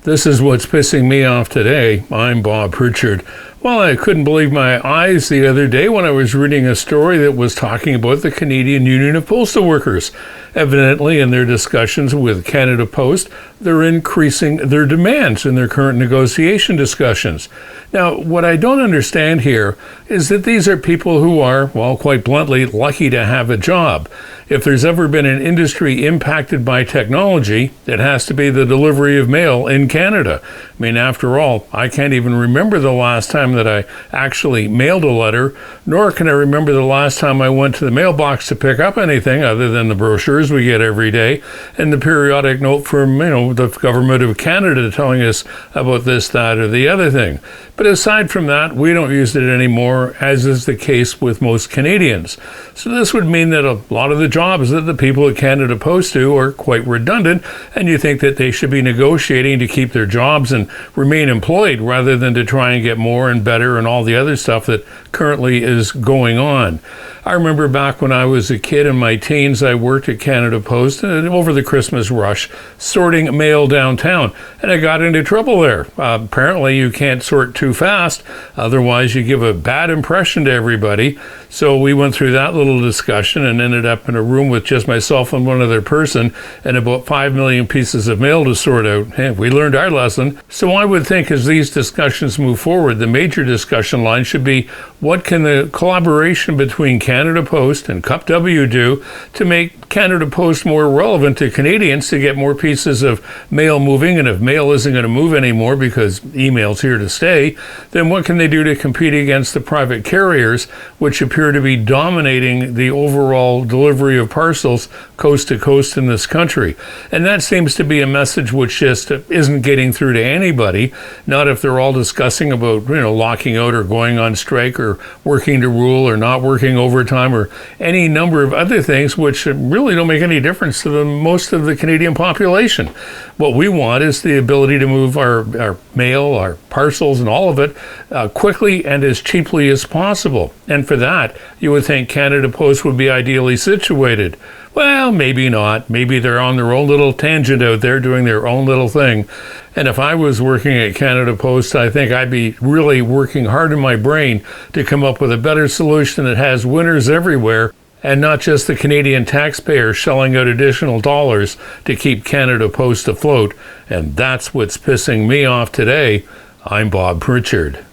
This is what's pissing me off today. I'm Bob Pritchard. Well, I couldn't believe my eyes the other day when I was reading a story that was talking about the Canadian Union of Postal Workers. Evidently, in their discussions with Canada Post, they're increasing their demands in their current negotiation discussions. Now, what I don't understand here is that these are people who are, well, quite bluntly, lucky to have a job. If there's ever been an industry impacted by technology, it has to be the delivery of mail in Canada. I mean, after all, I can't even remember the last time that I actually mailed a letter, nor can I remember the last time I went to the mailbox to pick up anything other than the brochures we get every day and the periodic note from, the government of Canada telling us about this, that, or the other thing. But aside from that, we don't use it anymore, as is the case with most Canadians. So this would mean that a lot of the jobs that the people at Canada Post do are quite redundant, and you think that they should be negotiating to keep their jobs and remain employed rather than to try and get more and better and all the other stuff that currently is going on. I remember back when I was a kid in my teens, I worked at Canada Post over the Christmas rush, sorting mail downtown, and I got into trouble there. Apparently you can't sort too fast, otherwise you give a bad impression to everybody. So we went through that little discussion and ended up in a room with just myself and one other person and about 5 million pieces of mail to sort out. Hey, we learned our lesson. So I would think as these discussions move forward, the major discussion line should be what can the collaboration between Canada Post and CUPW do to make Canada Post more relevant to Canadians to get more pieces of mail moving, and if mail isn't going to move anymore because email's here to stay, then what can they do to compete against the private carriers, which appear to be dominating the overall delivery of parcels coast to coast in this country? And that seems to be a message which just isn't getting through to anybody, not if they're all discussing about, locking out or going on strike or working to rule or not working overtime or any number of other things which really don't make any difference to most of the Canadian population. What we want is the ability to move our mail, our parcels, and all of it quickly and as cheaply as possible. And for that, you would think Canada Post would be ideally situated. Well, maybe not. Maybe they're on their own little tangent out there doing their own little thing. And if I was working at Canada Post, I think I'd be really working hard in my brain to come up with a better solution that has winners everywhere and not just the Canadian taxpayer shelling out additional dollars to keep Canada Post afloat. And that's what's pissing me off today. I'm Bob Pritchard.